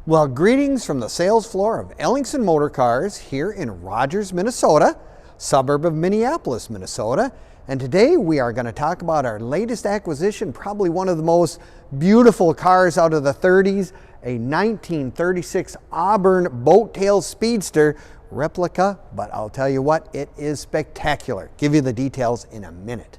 Well, greetings from the sales floor of Ellingson Motorcars here in Rogers, Minnesota, suburb of Minneapolis, Minnesota. And today we are going to talk about our latest acquisition, probably one of the most beautiful cars out of the 30s, a 1936 Auburn Boattail Speedster Replica. But I'll tell you what, it is spectacular. Give you the details in a minute.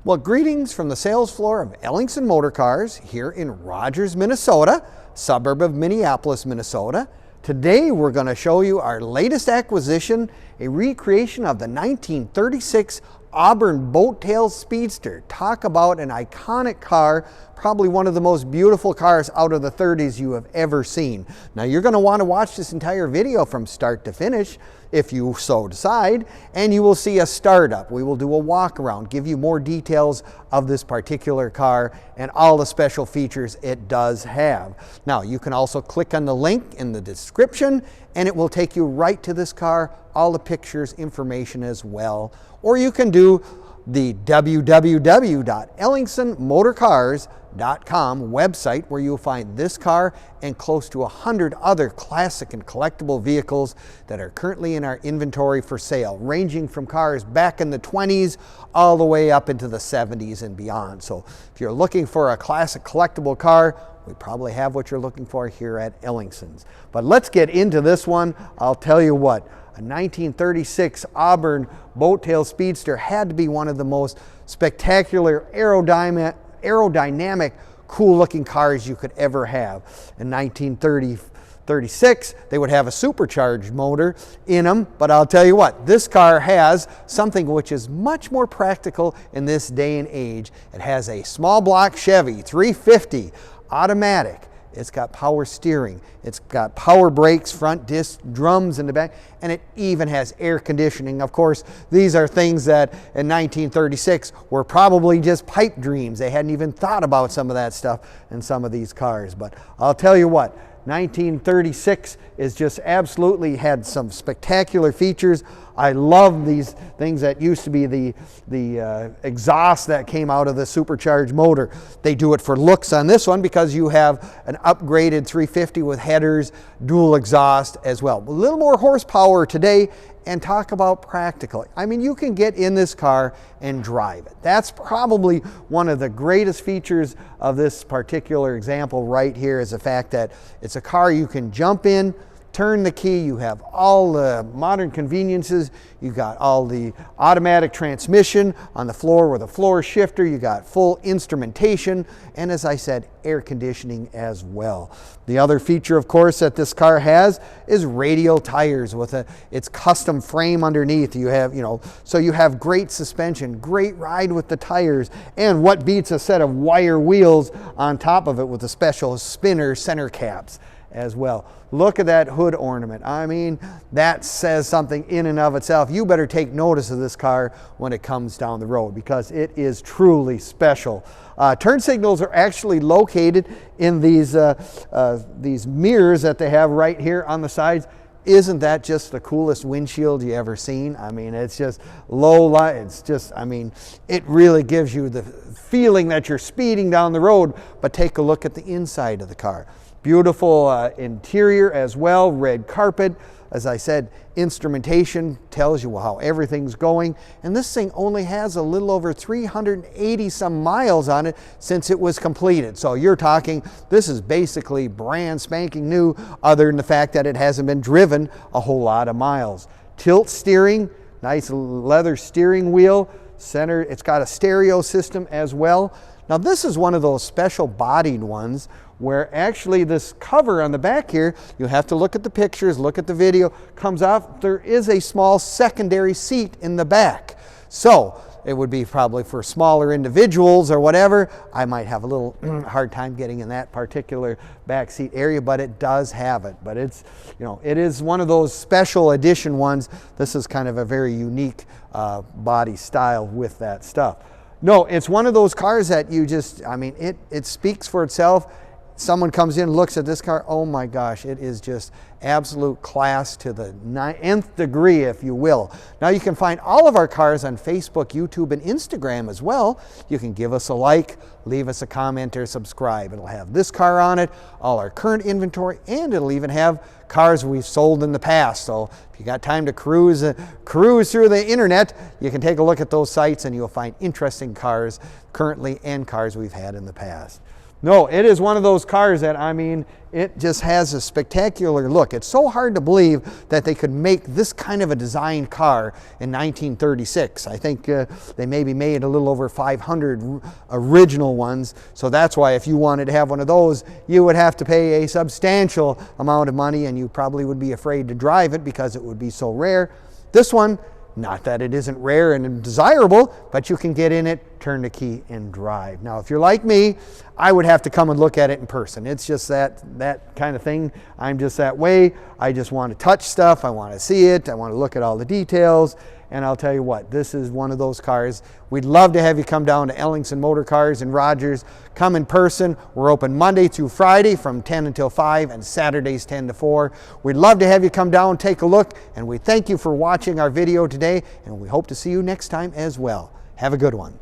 Well, greetings from the sales floor of Ellingson Motorcars here in Rogers, Minnesota, suburb of Minneapolis, Minnesota. Today we're going to show you our latest acquisition, a recreation of the 1936 Auburn Boattail Speedster. Talk about an iconic car, probably one of the most beautiful cars out of the 30s you have ever seen. Now you're going to want to watch this entire video from start to finish if you so decide, and you will see a startup. We will do a walk around, give you more details of this particular car and all the special features it does have. Now you can also click on the link in the description and it will take you right to this car, all the pictures, information as well. Or you can do the www.ellingsonmotorcars.com website, where you'll find this car and close to 100 other classic and collectible vehicles that are currently in our inventory for sale, ranging from cars back in the 20s all the way up into the 70s and beyond. So if you're looking for a classic collectible car, we probably have what you're looking for here at Ellingson's. But let's get into this one. I'll tell you what, a 1936 Auburn Boattail Speedster had to be one of the most spectacular aerodynamic, cool-looking cars you could ever have. In 1936, they would have a supercharged motor in them, but I'll tell you what, this car has something which is much more practical in this day and age. It has a small block Chevy 350 automatic. It's got power steering, it's got power brakes, front disc drums in the back, and it even has air conditioning. Of course, these are things that in 1936 were probably just pipe dreams. They hadn't even thought about some of that stuff in some of these cars. But I'll tell you what, 1936 is just absolutely had some spectacular features. I love these things that used to be the exhaust that came out of the supercharged motor. They do it for looks on this one because you have an upgraded 350 with headers, dual exhaust as well. A little more horsepower today. And talk about practical. I mean, you can get in this car and drive it. That's probably one of the greatest features of this particular example right here, is the fact that it's a car you can jump in, turn the key, you have all the modern conveniences, you got all the automatic transmission on the floor with a floor shifter, you got full instrumentation, and as I said, air conditioning as well. The other feature, of course, that this car has is radial tires with its custom frame underneath. You have, so you have great suspension, great ride with the tires, and what beats a set of wire wheels on top of it with the special spinner center caps as well. Look at that hood ornament. I mean, that says something in and of itself. You better take notice of this car when it comes down the road, because it is truly special. Turn signals are actually located in these mirrors that they have right here on the sides. Isn't that just the coolest windshield you ever seen? I mean, it's just low light. It's just, I mean, it really gives you the feeling that you're speeding down the road. But take a look at the inside of the car. Beautiful interior as well, red carpet. As I said, instrumentation tells you how everything's going. And this thing only has a little over 380 some miles on it since it was completed. So you're talking, this is basically brand spanking new, other than the fact that it hasn't been driven a whole lot of miles. Tilt steering, nice leather steering wheel, center, it's got a stereo system as well. Now this is one of those special bodied ones where actually this cover on the back here, you have to look at the pictures, look at the video, comes off. There is a small secondary seat in the back. So it would be probably for smaller individuals or whatever. I might have a little hard time getting in that particular back seat area, but it does have it. But it's, it is one of those special edition ones. This is kind of a very unique body style with that stuff. No, it's one of those cars that you just, I mean, it speaks for itself. someone comes in and looks at this car, oh my gosh, it is just absolute class to the nth degree, if you will. Now you can find all of our cars on Facebook, YouTube, and Instagram as well. You can give us a like, leave us a comment, or subscribe. It'll have this car on it, all our current inventory, and it'll even have cars we've sold in the past. So if you got time to cruise through the internet, you can take a look at those sites and you'll find interesting cars currently and cars we've had in the past. No, it is one of those cars that, I mean, it just has a spectacular look. It's so hard to believe that they could make this kind of a design car in 1936. I think they maybe made a little over 500 original ones. So that's why if you wanted to have one of those, you would have to pay a substantial amount of money, and you probably would be afraid to drive it because it would be so rare. This one, not that it isn't rare and desirable, but you can get in it, turn the key, and drive. Now, if you're like me, I would have to come and look at it in person. It's just that kind of thing. I'm just that way. I just want to touch stuff. I want to see it. I want to look at all the details. And I'll tell you what, this is one of those cars. We'd love to have you come down to Ellingson Motorcars in Rogers. Come in person. We're open Monday through Friday from 10 until 5 and Saturdays 10 to 4. We'd love to have you come down, take a look, and we thank you for watching our video today, and we hope to see you next time as well. Have a good one.